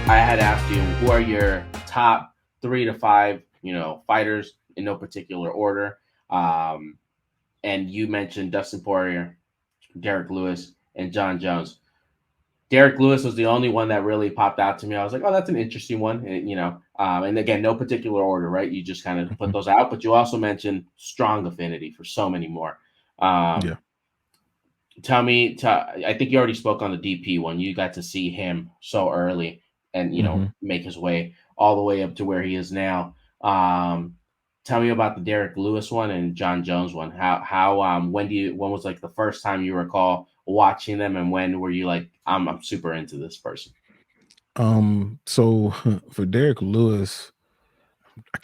I had asked you, who are your top 3 to 5, fighters in no particular order. Um, and you mentioned Dustin Poirier, Derek Lewis, and Jon Jones. Derek Lewis was the only one that really popped out to me. I was like, oh, that's an interesting one. And again, no particular order, right? You just kind of put those out, but you also mentioned strong affinity for so many more. Yeah. I think you already spoke on the DP one. You got to see him so early and, make his way all the way up to where he is now. Tell me about the Derek Lewis one and Jon Jones one. When was like the first time you recall watching them, and when were you like, I'm super into this person? So for Derek Lewis,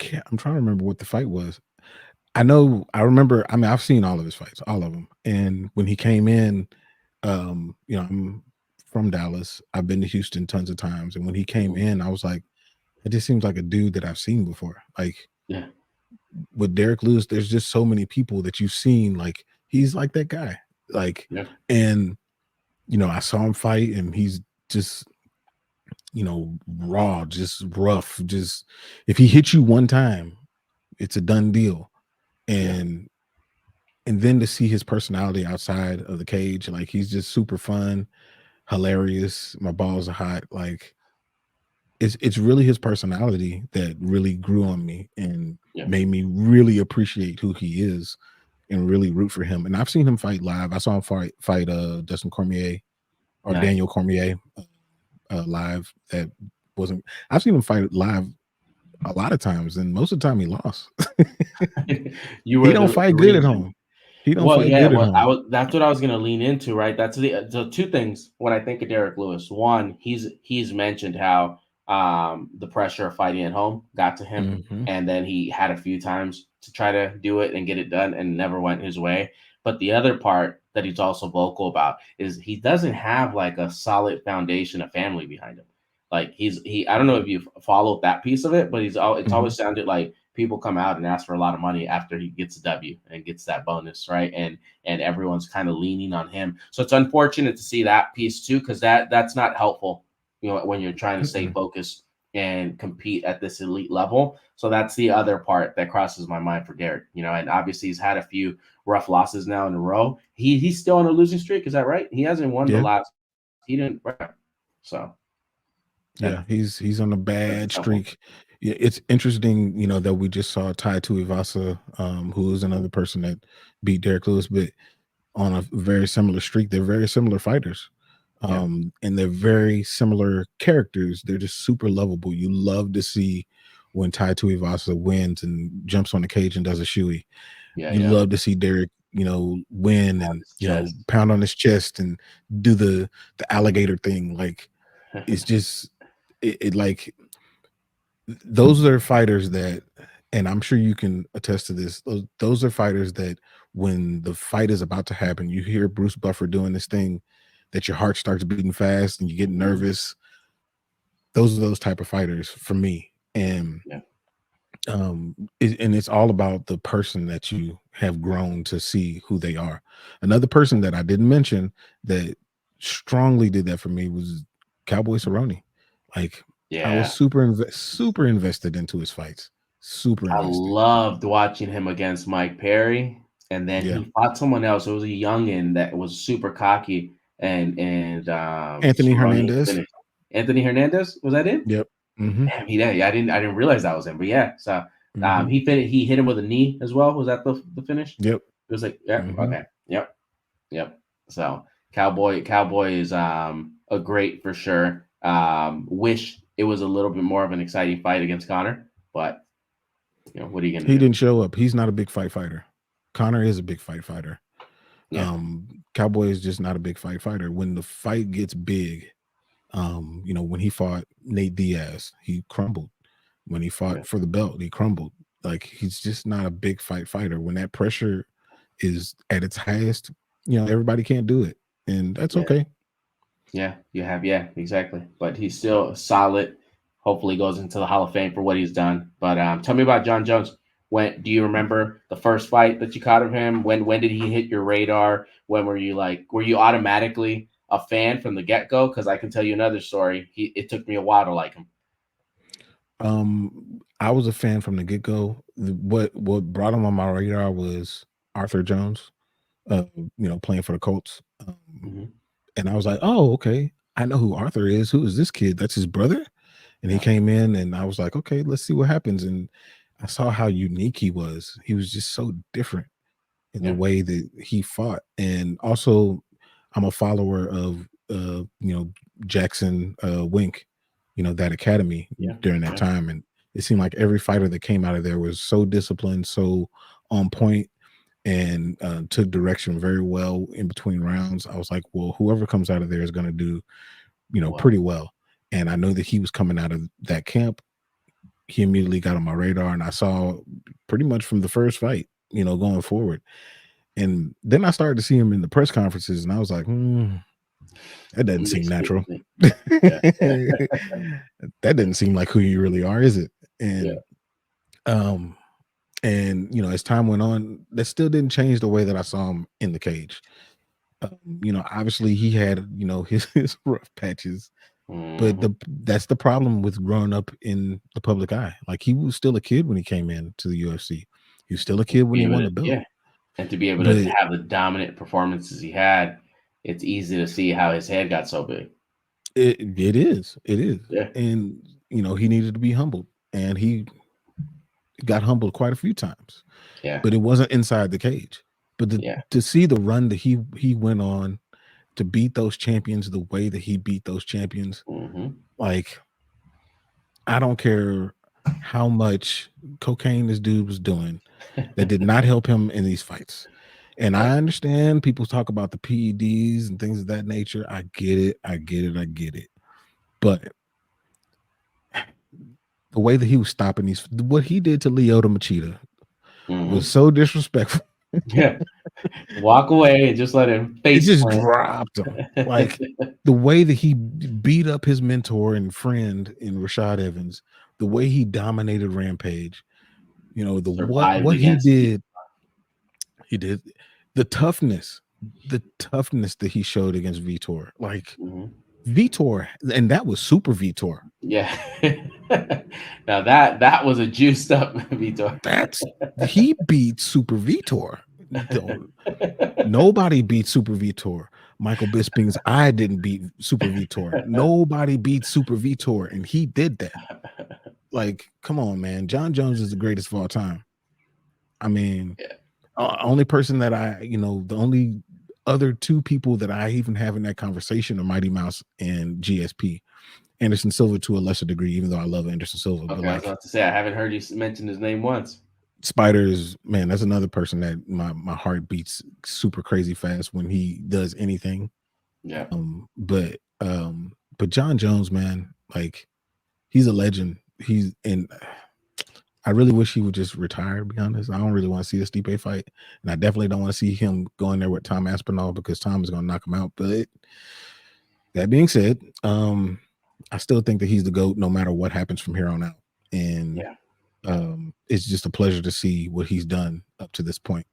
I'm trying to remember what the fight was. I remember, I've seen all of his fights, all of them. And when he came in, I'm from Dallas. I've been to Houston tons of times. And when he came in, I was like, it just seems like a dude that I've seen before. Like Yeah. with Derek Lewis, there's just so many people that you've seen. Like he's like that guy. Like, Yeah. and I saw him fight and he's just, raw, just rough. Just if he hits you one time, it's a done deal. And then to see his personality outside of the cage, like he's just super fun, hilarious. My balls are hot. Like it's really his personality that really grew on me and Yeah. made me really appreciate who he is and really root for him. And I've seen him fight live. I saw him fight Dustin Cormier or Nice. Daniel Cormier live. That wasn't. I've seen him fight live a lot of times, and most of the time he lost. You He were don't the fight good at reason. home. He don't Well, fight yeah, good at well, home. that's what I was gonna lean into, right? That's the two things when I think of Derek Lewis. One, he's mentioned how the pressure of fighting at home got to him, Mhm. and then he had a few times to try to do it and get it done, and never went his way. But the other part that he's also vocal about is he doesn't have like a solid foundation of family behind him. Like I don't know if you followed that piece of it, but it's Mhm. always sounded like people come out and ask for a lot of money after he gets a W and gets that bonus, right? And everyone's kind of leaning on him. So it's unfortunate to see that piece too, because that's not helpful, when you're trying to stay Mm-mm. focused and compete at this elite level. So that's the other part that crosses my mind for Derek, and obviously he's had a few rough losses now in a row. He's still on a losing streak, is that right? He hasn't won the Yeah. last. He didn't. Right. So that, Yeah, he's on a that's bad a tough one. streak. Yeah, it's interesting, that we just saw Tai Tuivasa, who is another person that beat Derek Lewis, but on a very similar streak. They're very similar fighters. Yeah. And they're very similar characters. They're just super lovable. You love to see when Tai Tuivasa wins and jumps on the cage and does a shoey. Yeah. You Yeah. love to see Derek, win Out and, his chest. pound on his chest and do the alligator thing. Like it's just it like those are fighters that, and I'm sure you can attest to this, those are fighters that when the fight is about to happen, you hear Bruce Buffer doing this thing that your heart starts beating fast and you get Mhm. nervous. Those are those type of fighters for me. And Yeah. and it's all about the person that you have grown to see who they are. Another person that I didn't mention that strongly did that for me was Cowboy Cerrone. Like I was Yeah. super invested into his fights. Super I invested. loved watching him against Mike Perry, and then Yeah. he fought someone else. It was a youngin that was super cocky, and Anthony Cerrone Hernandez. finished. Anthony Hernandez, was that it? Yep. Hmm. Damn, yeah, I didn't realize that was him, but yeah. So Hmm. he hit him with a knee as well. Was that the finish? Yep. It was like, yeah, Hmm. okay, yep, yep. So Cowboy is a great for sure. Wish it was a little bit more of an exciting fight against Connor, but what are you gonna He do? didn't show up. He's not a big fighter. Connor is a big fighter. Yeah, Cowboy is just not a big fighter. When the fight gets big, when he fought Nate Diaz, he crumbled. When he yeah, fought for the belt, he crumbled. Like he's just not a big fighter. When that pressure is at its highest, everybody can't do it. And that's yeah. okay. Yeah, exactly. But he's still solid. Hopefully, goes into the Hall of Fame for what he's done. But tell me about Jon Jones. When do you remember the first fight that you caught of him? When did he hit your radar? When were you like? Were you automatically a fan from the get go? Because I can tell you another story. It took me a while to like him. I was a fan from the get go. What brought him on my radar was Arthur Jones, playing for the Colts. Hmm. And I was like, oh, okay. I know who Arthur is. Who is this kid? That's his brother. And he Yeah, came in, and I was like, okay, let's see what happens. And I saw how unique he was. He was just so different in the yeah, way that he fought. And also, I'm a follower of Jackson Wink, that academy yeah, during that yeah. time. And it seemed like every fighter that came out of there was so disciplined, so on point, and took direction very well in between rounds. I was like, well, whoever comes out of there is going to do, Well, pretty well. And I know that he was coming out of that camp. He immediately got on my radar, and I saw pretty much from the first fight, going forward. And then I started to see him in the press conferences, and I was like, that doesn't it seem makes me natural. think. Yeah, That doesn't seem like who you really are, is it? yeah, Um, as time went on, that still didn't change the way that I saw him in the cage. Obviously he had, his rough patches, but hmm, that's the problem with growing up in the public eye. Like, he was still a kid when he came in to the UFC. He was still a kid when be he able won to, the belt. yeah, and to be able to But have the dominant performances he had, it's easy to see how his head got so big. it is. Yeah, And he needed to be humbled, and he got humbled quite a few times. yeah, But it wasn't inside the cage. But yeah. to see the run that he went on to beat those champions the way that he beat those champions, Hmm. like, I don't care how much cocaine this dude was doing, that did not help him in these fights. And Yeah. I understand people talk about the PEDs and things of that nature. I get it. I get it. I get it. But the way that he was stopping what he did to Lyoto Machida was Hmm. so disrespectful. Yeah. Walk away and just let him It face just plant. dropped him. Like, the way that he beat up his mentor and friend in Rashad Evans, the way he dominated Rampage, the Survived what he against you. did, he did the toughness that he showed against Vitor. Like, Hmm. Vitor, and that was Super Vitor. Yeah. Now that was a juiced up Vitor. That's He beat Super Vitor. Nobody beat Super Vitor. Michael Bisping's eye didn't beat Super Vitor. Nobody beat Super Vitor, and he did that. Like, come on, man. Jon Jones is the greatest of all time. I mean, Yeah. only person that the only other two people that I even have in that conversation are Mighty Mouse and GSP. Anderson Silva to a lesser degree, even though I love Anderson Silva. But, Okay, I was like, about to say I haven't heard you mention his name once. Spiders, man, that's another person that my heart beats super crazy fast when he does anything. Yeah. But Jon Jones, man, like, he's a legend. And I really wish he would just retire, to be honest. I don't really want to see a Stipe fight. And I definitely don't want to see him going there with Tom Aspinall, because Tom is going to knock him out. But that being said, I still think that he's the GOAT no matter what happens from here on out. And Yeah. it's just a pleasure to see what he's done up to this point,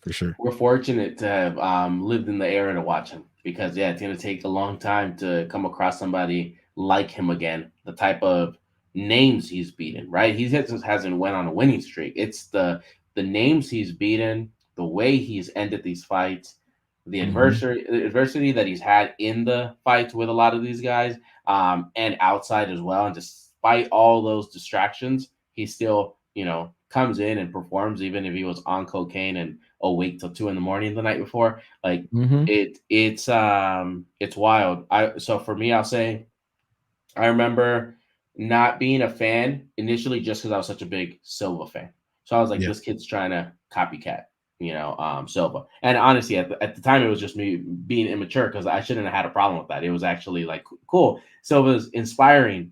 for sure. We're fortunate to have lived in the era to watch him because, yeah, it's going to take a long time to come across somebody like him again. The type of names he's beaten, right? Just hasn't went on a winning streak. It's the names he's beaten, the way he's ended these fights, the Mhm. adversity that he's had in the fights with a lot of these guys, and outside as well. And despite all those distractions, he still, comes in and performs, even if he was on cocaine and awake till 2 in the morning the night before. Like, Mhm. it's wild. So for me, I'll say I remember not being a fan initially just because I was such a big Silva fan. So I was like, Yeah. this kid's trying to copycat, Silva. And honestly, at the time, it was just me being immature because I shouldn't have had a problem with that. It was actually like, cool. Silva's inspiring,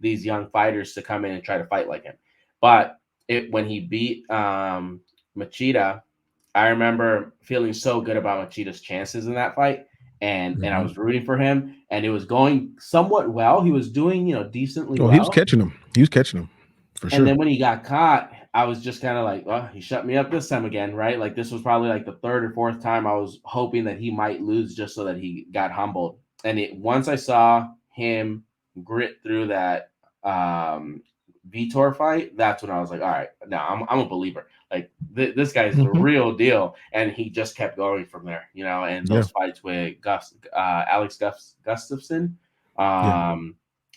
these young fighters to come in and try to fight like him. But when he beat Machida, I remember feeling so good about Machida's chances in that fight, and I Mhm. was rooting for him, and it was going somewhat well. He was doing, decently Oh, he was well. catching him. He was catching him, for And sure. then when he got caught, I was just kind of like, oh, he shut me up this time again, right? Like this was probably like the third or fourth time I was hoping that he might lose just so that he got humbled. And once I saw him grit through that Vitor fight, that's when I was like, all right, no, I'm a believer. Like this guy's the Mhm. real deal, and he just kept going from there, you know. And Yeah, those fights with Alex Gustafson, yeah,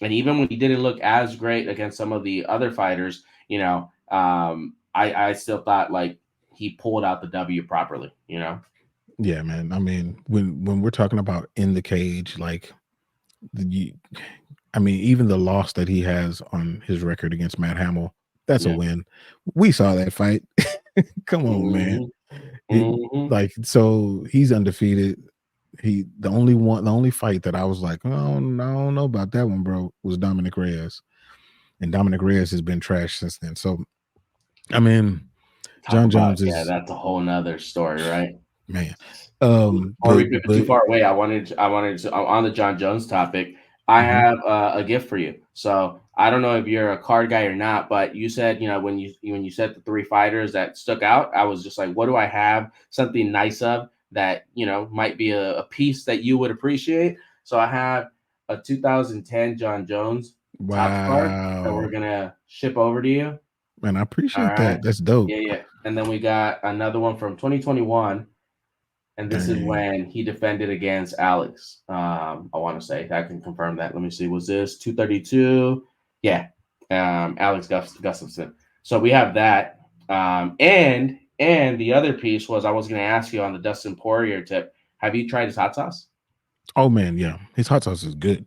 and even when he didn't look as great against some of the other fighters, you know, I still thought like he pulled out the W properly, you know. yeah, man. I mean, when we're talking about in the cage, like you, I mean, even the loss that he has on his record against Matt Hamill, that's a Yeah. win. We saw that fight. Come on, man. Hmm. It, Hmm. like, so he's undefeated. The only fight that I was like, oh, no, I don't know about that one, bro, was Dominic Reyes. And Dominic Reyes has been trashed since then. So, I mean, Talk Jon about, Jones yeah, is, that's a whole nother story, right? man. Before we pivot too But far away, I wanted to on the Jon Jones topic. I mhm. have a gift for you. So I don't know if you're a card guy or not, but you said, you know, when you said the three fighters that stuck out, I was just like, what do I have? Something nice of that, you know, might be a piece that you would appreciate. So I have a 2010 Jon Jones Topps card that we're Wow. gonna ship over to you. Man, I All appreciate right. that. That's dope. Yeah, yeah. And then we got another one from 2021, and this is Dang. when he defended against Alex. I want to say I can confirm that. Let me see. Was this 232? Yeah, Alex Gustafson. So we have that. And the other piece was I was going to ask you on the Dustin Poirier tip. Have you tried his hot sauce? Oh man, yeah. His hot sauce is good.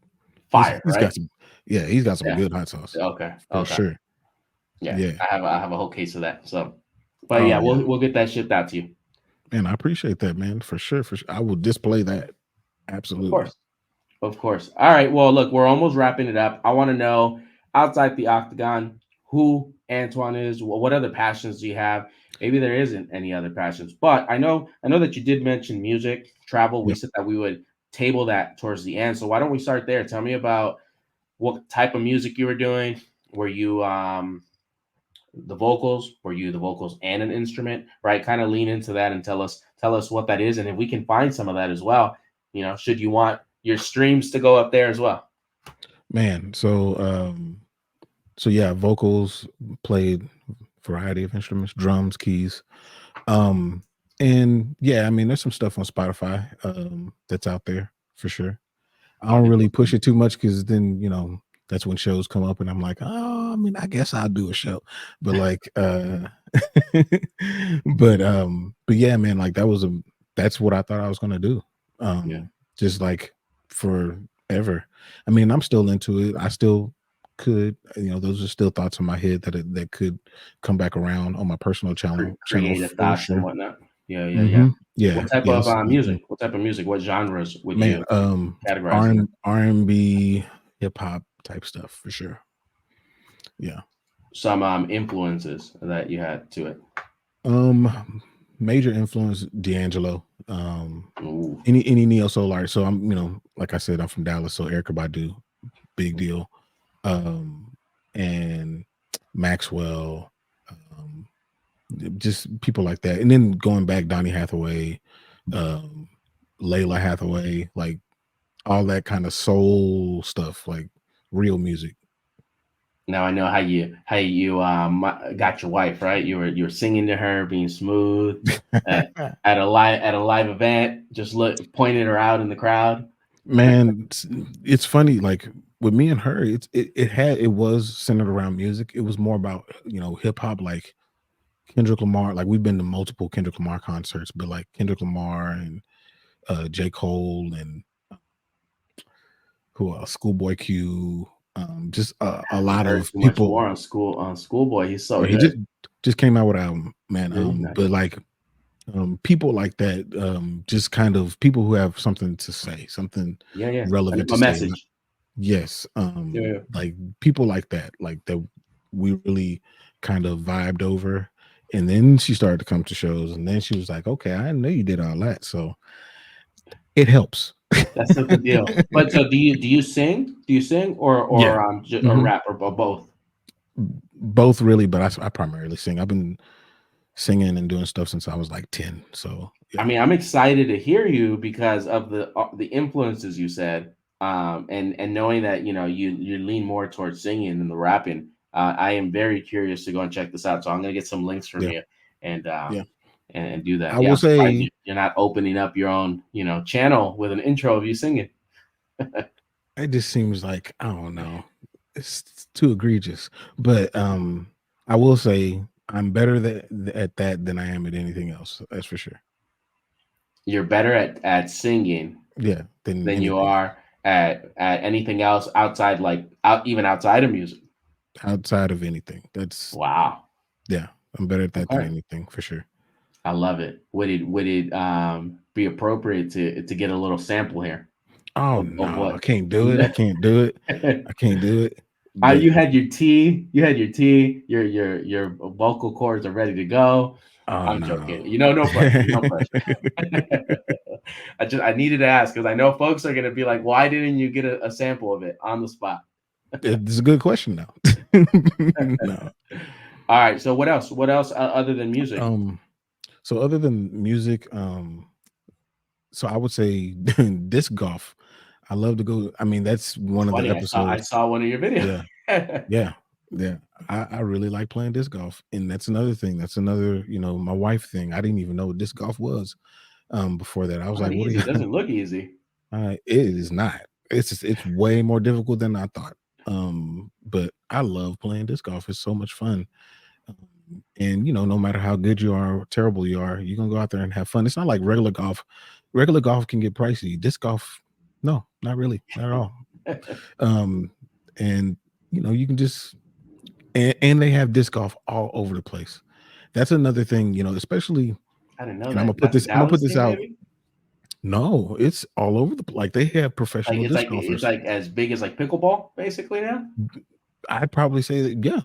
Fire, He's right? got some, yeah, he's got some Yeah. good hot sauce Okay. for Okay. sure. Yeah. Yeah. I have a whole case of that. So, but yeah, Oh yeah. we'll get that shipped out to you. Man, I appreciate that, man. For sure. For sure. I will display that. Of Absolutely. course. Of course. All right. Well, look, we're almost wrapping it up. I want to know outside the octagon who Antwyn is. What other passions do you have? Maybe there isn't any other passions, but I know that you did mention music, travel. We Yep. said that we would table that towards the end. So why don't we start there? Tell me about what type of music you were doing. Were you the vocals? Were you the vocals and an instrument? Right? Kind of lean into that and tell us what that is, and if we can find some of that as well. You know, should you want your streams to go up there as well? Man. So yeah, vocals, played variety of instruments, drums, keys. Um, and yeah, I mean, there's some stuff on Spotify that's out there for sure. I don't really push it too much because then that's when shows come up and I'm like, oh, I mean, I guess I'll do a show, but like, but yeah, man, like that's what I thought I was gonna do, Yeah, just like forever. I mean, I'm still into it. I still could, those are still thoughts in my head that could come back around on my personal channel creative for thoughts and sure. whatnot. Yeah, yeah, yeah. Hmm. Yeah, What type of yes, music? What type of music? What genres would man. you categorize R it in? and R&B, hip hop type stuff for sure. Yeah. Some influences that you had to it. Major influence D'Angelo. Ooh, Any neo soul artist. So I'm, like I said, I'm from Dallas, so Erica Badu, big deal. And Maxwell, um, just people like that. And then going back, Donny Hathaway, um, Layla Hathaway, like all that kind of soul stuff, like real music. now I know how you got your wife right. You were singing to her, being smooth at a live event. Just look pointed her out in the crowd. Man, it's funny. Like with me and her, it was centered around music. It was more about hip hop, like Kendrick Lamar. Like we've been to multiple Kendrick Lamar concerts, but like Kendrick Lamar and J. Cole and who else? Schoolboy Q. Just I a haven't lot heard of too much people. more on Schoolboy. He's so Or he good. just came out with an album, man. Really nice. But like people like that, just kind of people who have something to say, something Yeah, yeah. relevant A to say. message. Yes, Yeah, yeah. like people like that we really kind of vibed over. And then she started to come to shows, and then she was like, "Okay, I know you did all that, so it helps." That's a good deal. But so do you sing? Do you sing or Yeah. or Mhm. rap or both? both really, but I primarily sing. I've been singing and doing stuff since I was like 10. So I yeah, mean, I'm excited to hear you because of the influences you said, and knowing that you lean more towards singing than the rapping. I am very curious to go and check this out. So I'm gonna get some links from yeah, you and yeah. and do that. I Yeah, will I'm surprised say you're not opening up your own channel with an intro of you singing. it just seems like I don't know. It's too egregious. But I will say I'm better at that than I am at anything else. That's for sure. You're better at singing Yeah, than than you anything are at anything else outside, like even outside of music. outside of anything. That's Wow. yeah. I'm better at that than Okay. anything for sure. I love it. Would it be appropriate to get a little sample here Oh of no, I what? can't do it. I can't do it. I can't do it. But You had your tea. You had your tea. Your vocal cords are ready to go. oh I'm no. joking. No pressure. No pressure. I needed to ask because I know folks are gonna be like, why didn't you get a sample of it on the spot? It's a good question now. No. All right. So what else? What else other than music? Um so other than music, so I would say disc golf. I love to go. I mean, that's It's one of the funny. I episodes. saw one of your videos. Yeah, yeah, yeah. I really like playing disc golf, and that's another thing. That's another, my wife thing. I didn't even know what disc golf was. Before that, I was Not like, "What are easy. you?" It doesn't look easy. It is not. It's way more difficult than I thought. But I love playing disc golf. It's so much fun. And no matter how good you are or terrible you are, you're gonna go out there and have fun. It's not like regular golf. Regular golf can get pricey. Disc golf, no, not really, not at all. Um, and you can just and they have disc golf all over the place. That's another thing, especially, I didn't know and that. That's a I'm gonna put Dallas this thing, out. maybe. No, it's all over like they have Like professional disc it's golfers. like as big as like pickleball, basically now. I'd probably say that, yeah,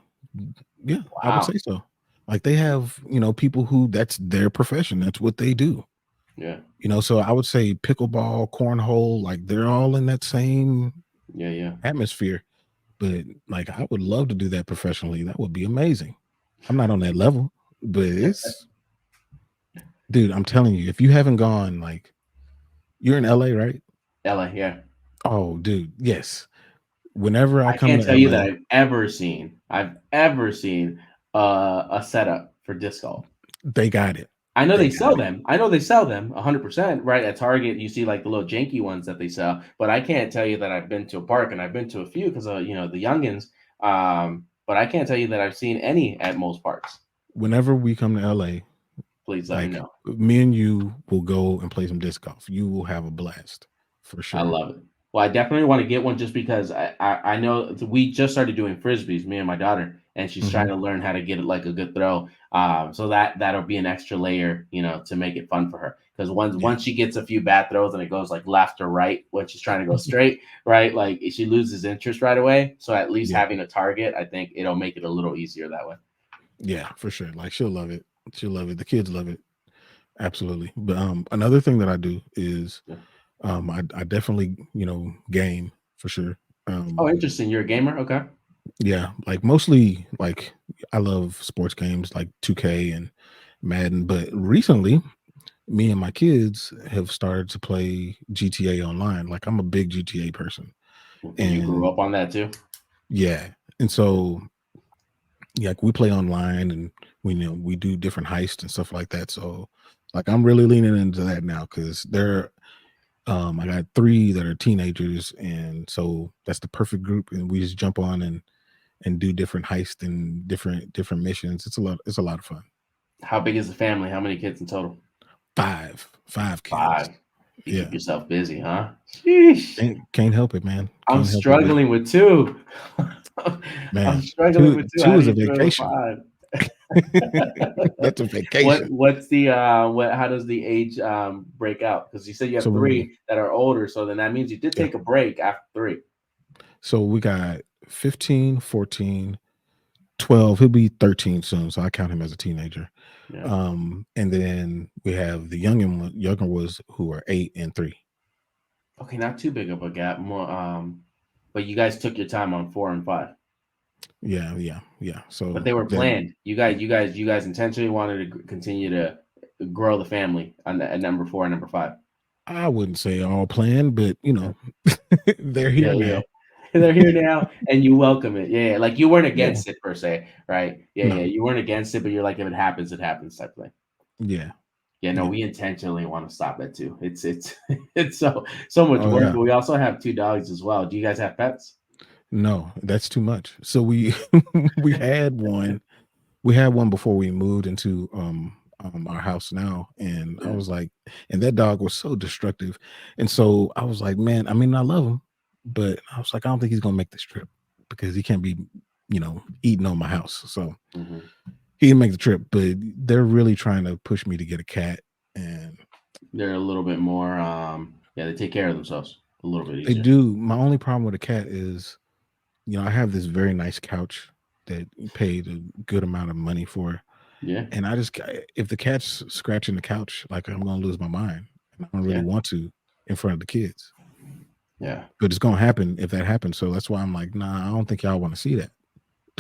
yeah, I would Wow. say so. Like they have, people who that's their profession. That's what they do. Yeah. So I would say pickleball, cornhole, like they're all in that same Yeah. Yeah. atmosphere. But like I would love to do that professionally. That would be amazing. I'm not on that level, but it's dude, I'm telling you, if you haven't gone, like you're in LA, right? LA. Yeah. Oh, dude, yes. Whenever I I come can't to tell you that LA, I've ever seen a setup for disc golf. they got it. I know They they got sell it. them. I know they sell them 100%, right? At Target, you see like the little janky ones that they sell, but I can't tell you that I've been to a park, and I've been to a few because the youngins. But I can't tell you that I've seen any at most parks. Whenever we come to LA, Please let me like know. me and you will go and play some disc golf. You will have a blast for I sure. love it. Well, I definitely want to get one just because I know we just started doing frisbees, me and my daughter, and she's trying Mhm. to learn how to get it like a good throw. So that'll be an extra layer, to make it fun for her. Because Yeah. once she gets a few bad throws and it goes like left or right when she's trying to go straight, right, like she loses interest right away. So at least Yeah. having a target, I think it'll make it a little easier that way. Yeah, for sure. Like she'll love it. She'll love it. The kids love it. Absolutely. But another thing that I do is Yeah. I definitely, game for sure. Oh, Um interesting. You're a gamer, okay? yeah, like mostly like I love sports games like 2K and Madden, but recently me and my kids have started to play GTA online. Like I'm a big GTA person. And you grew And up on that too. yeah. And so yeah, like we play online and we do different heists and stuff like that. So like I'm really leaning into that now because they're I got three that are teenagers, and so that's the perfect group. And we just jump on and do different heists and different missions. It's a lot of fun. How big is the family? How many kids in total? Five kids. 5. You keep Yeah. yourself busy, huh? Sheesh. Can't help it, man. I'm Can't help it. But struggling with 2. I'm man, struggling with 2. How two do is a you do it with vacation. 5? That's a vacation. What's the how does the age break out? Because you said you So have 3 that are older, so then that means you did yeah. take a break after 3. So we got 15, 14, 12. He'll be 13 soon, so I count him as a teenager. Yeah. And then we have the younger was who are 8 and 3. Okay, not too big of a gap. More but you guys took your time on 4 and 5. Yeah. But So they were then planned. You guys intentionally wanted to continue to grow the family on at number 4 and number 5. I wouldn't say all planned, but Yeah, they're yeah, here yeah. now. They're here now, and you welcome it. Yeah, yeah. Like you weren't Yeah. against it per se, right? Yeah, yeah. No. You weren't against it, but you're like, if it happens type thing. Yeah. Yeah, no, Yeah. we intentionally want to stop it too. It's it's so much Oh work. yeah. But we also have 2 dogs as well. Do you guys have pets? No, that's too much. So we we had one. We had one before we moved into our house now, and I Yeah, was like, and that dog was so destructive. And so I was like, man, I mean, I love him, but I was like, I don't think he's gonna make this trip because he can't be, eating on my house. So hmm, he didn't make the trip, but they're really trying to push me to get a cat. And they're a little bit more. Yeah, they take care of themselves a little bit they easier. do. My only problem with a cat is, I have this very nice couch that you paid a good amount of money for. Yeah, And if the cat's scratching the couch, like, I'm gonna lose my mind, and I don't really yeah, want to in front of the kids. yeah, But it's gonna happen if that happens, so that's why I'm like, "Nah, I don't think y'all wanna see that."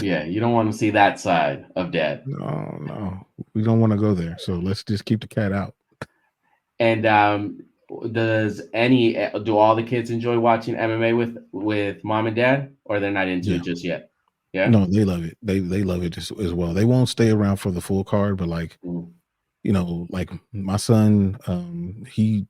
yeah. You don't want to see that side of dad. No, no, we don't wanna go there, so let's just keep the cat out. And do all the kids enjoy watching MMA with mom and dad, or they're not into it Yeah. just yet? Yeah. No, they love it. They love it as well. They won't stay around for the full card, but, like, Mm. like, my son, he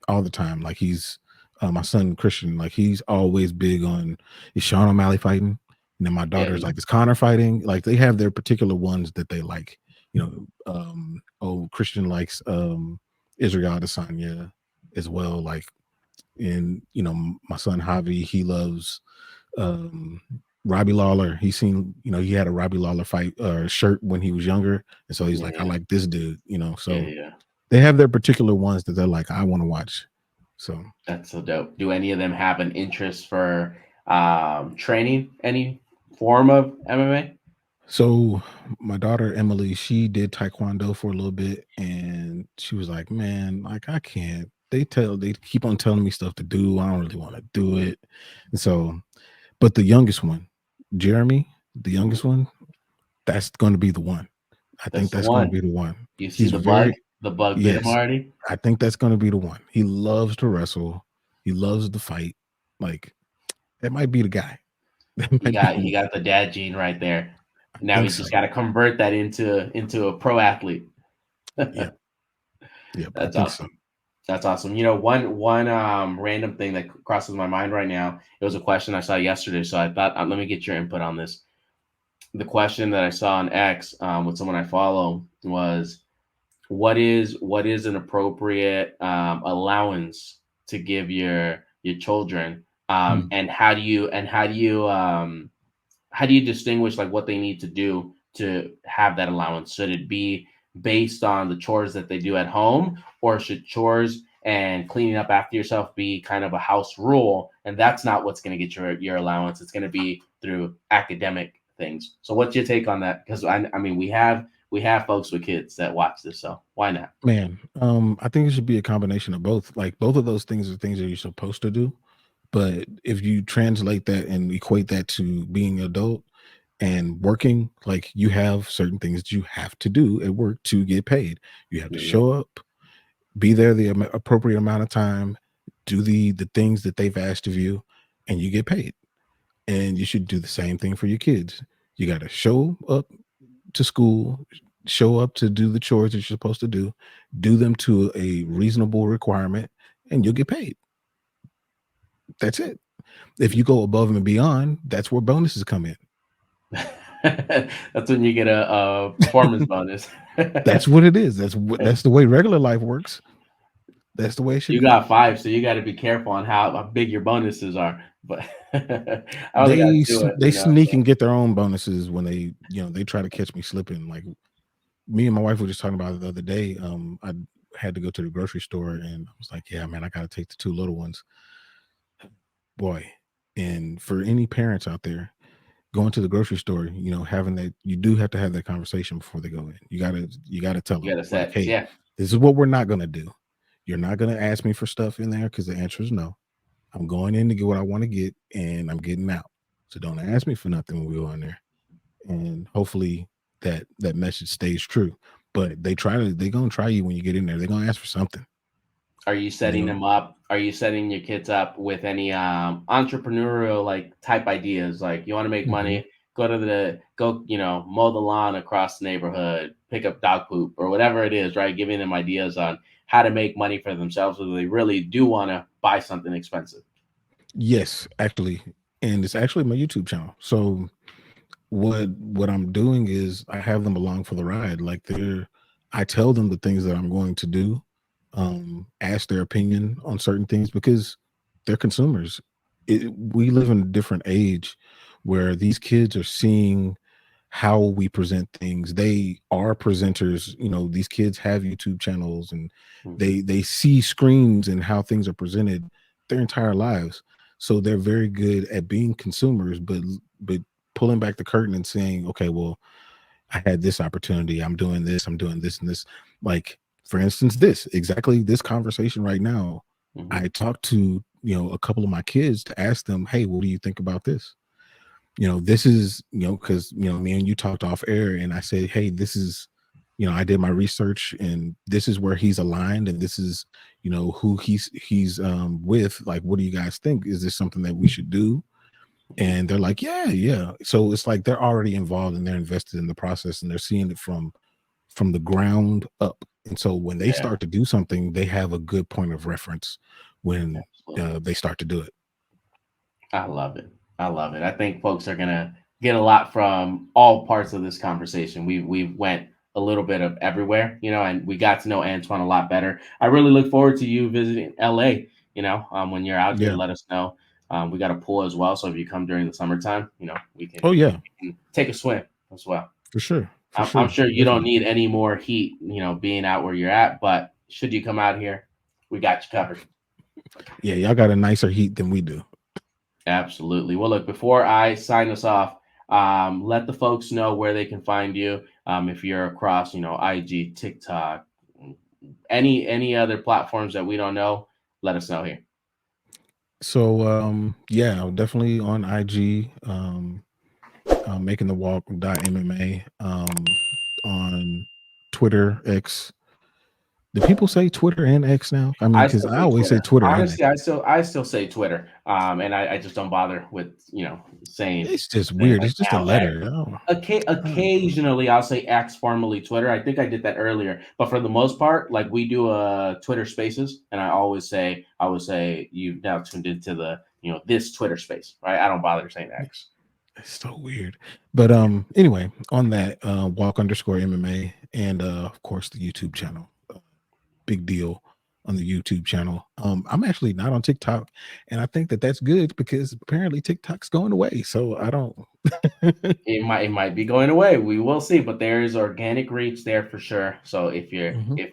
all the time. Like, he's my son Christian. Like, he's always big on, is Sean O'Malley fighting? And then my Yeah, daughter's yeah, like, is Connor fighting? Like, they have their particular ones that they like. Christian likes Israel Adesanya as well. Like, and my son Javi, he loves um Robbie Lawler. He had a Robbie Lawler fight shirt when he was younger. And so he's like, I yeah, like this dude. yeah, So yeah. they have their particular ones that they're like, I want to watch. So That's so dope. Do any of them have an interest for training any form of MMA? so my daughter Emily, she did taekwondo for a little bit, and she was like, man, like, I can't. They keep on telling me stuff to do. I don't really want to do Mm, it. And so, but the youngest one, Jeremy, the mhm. youngest one, that's going to be the one. I think That's the that's going to be one. the one. You see He's the bug? very The bug bit him Yes, already. I think that's going to be the one. He loves to wrestle. He loves to fight. Like, that might be the guy. That He might be got the he one. got the dad gene right there. I Now think he so. just got to convert that into a pro athlete. Yeah. That's Yep. I think so. awesome. That's awesome. One random thing that crosses my mind right now. It was a question I saw yesterday, so I thought let me get your input on this. The question that I saw on X with someone I follow was, what is an appropriate allowance to give your children, Hmm. and how do you distinguish like what they need to do to have that allowance? Should it be based on the chores that they do at home, or should chores and cleaning up after yourself be kind of a house rule, and that's not what's going to get your allowance? It's going to be through academic things. So what's your take on that? Because I mean we have folks with kids that watch this, so why not? Man, I think it should be a combination of both. Like, both of those things are things that you're supposed to do. But if you translate that and equate that to being an adult and working, like, you have certain things that you have to do at work to get paid. You have to Yeah, yeah. show up, be there the appropriate amount of time, do the things that they've asked of you, and you get paid. And you should do the same thing for your kids. You got to show up to school, show up to do the chores that you're supposed to do them to a reasonable requirement, and you'll get paid. That's it. If you go above and beyond, that's where bonuses come in. That's when you get a performance bonus. That's what it is. That's the way regular life works. That's the way it should You be. got 5, so you got to be careful on how big your bonuses are. But I only got They 2, they sneak so and get their own bonuses when they try to catch me slipping. Like, me and my wife were just talking about it the other day. I had to go to the grocery store, and I was like, "Yeah, man, I got to take the two little ones." Boy, and for any parents out there going to the grocery store, having that, you do have to have that conversation before they go in. You gotta tell you them, got to like, set. "Hey, Yeah, this is what we're not gonna do. You're not gonna ask me for stuff in there because the answer is no. I'm going in to get what I want to get, and I'm getting out." So don't ask me for nothing when we go in there. And hopefully that message stays true. But they're gonna try you when you get in there. They're gonna ask for something, Are you you setting know. them up? Are you setting your kids up with any entrepreneurial like type ideas? Like you want to make Mhm. money, mow the lawn across the neighborhood, pick up dog poop or whatever it is, right? Giving them ideas on how to make money for themselves, whether they really do want to buy something expensive. Yes, actually. And it's actually my YouTube channel. So what I'm doing is I have them along for the ride. Like I tell them the things that I'm going to do, ask their opinion on certain things because they're consumers. We live in a different age where these kids are seeing how we present things. They are presenters. These kids have YouTube channels and Mhm. they see screens and how things are presented their entire lives. So they're very good at being consumers, but pulling back the curtain and saying, okay, well, I had this opportunity. I'm doing this and this. Like, for instance, exactly this conversation right now. Mhm. I talked to, a couple of my kids to ask them, hey, what do you think about this? This is, because, me and you talked off air and I said, hey, this is, I did my research and this is where he's aligned and this is, who he's with. Like, what do you guys think? Is this something that we should do? Mhm. And they're like, yeah, yeah. So it's like they're already involved and they're invested in the process and they're seeing it from the ground up. And so when they Yeah, start to do something, they have a good point of reference when absolutely. they start to do it. I love it. I love it. I think folks are gonna get a lot from all parts of this conversation. We went a little bit of everywhere, and we got to know Antwyn a lot better. I really look forward to you visiting LA. When you're out here, Yeah. let us know. We got a pool as well, so if you come during the summertime, we can Oh yeah, take a swim as well. for sure. For I'm sure. sure you don't Definitely. need any more heat, being out where you're at. But should you come out here, we got you covered. Yeah, y'all got a nicer heat than we do. Absolutely. Well, look, before I sign us off, let the folks know where they can find you. If you're across, IG, TikTok, any other platforms that we don't know, let us know here. So yeah, definitely on IG, making the walk .mma, on Twitter, X. Do people say Twitter and X now? I mean, I because still I say always say Twitter. Twitter and X. Honestly, I still say Twitter. And I just don't bother with saying It's just saying weird. like It's just a now X. letter. I don't know. Occasionally, I'll say X, formerly Twitter. I think I did that earlier, but for the most part, like we do Twitter Spaces, and I would say you've now tuned into the this Twitter space, right? I don't bother saying X. It's so weird. But anyway, on that, walk underscore MMA and of course the YouTube channel. Big deal on the YouTube channel. I'm actually not on TikTok, and I think that that's good because apparently TikTok's going away. So I don't. It might be going away. We will see, but there is organic reach there for sure. So if you're Mhm. if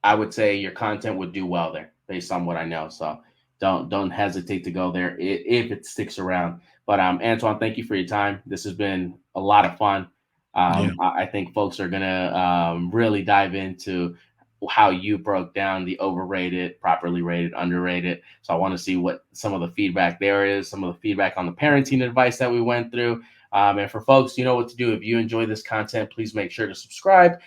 I would say your content would do well there based on what I know. So don't hesitate to go there if it sticks around. But Antwyn, thank you for your time. This has been a lot of fun. Yeah. I think folks are gonna really dive into how you broke down the overrated, properly rated, underrated. So I want to see what some of the feedback there is, some of the feedback on the parenting advice that we went through. And for folks, you know what to do. If you enjoy this content, please make sure to subscribe.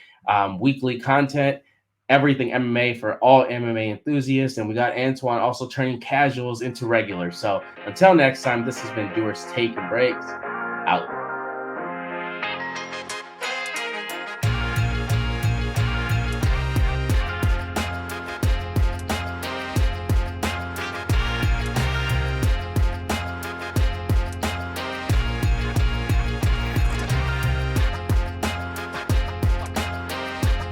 Weekly content, everything MMA for all MMA enthusiasts. And we got Antwyn also turning casuals into regulars. So until next time, this has been Doers Take Breaks. Out.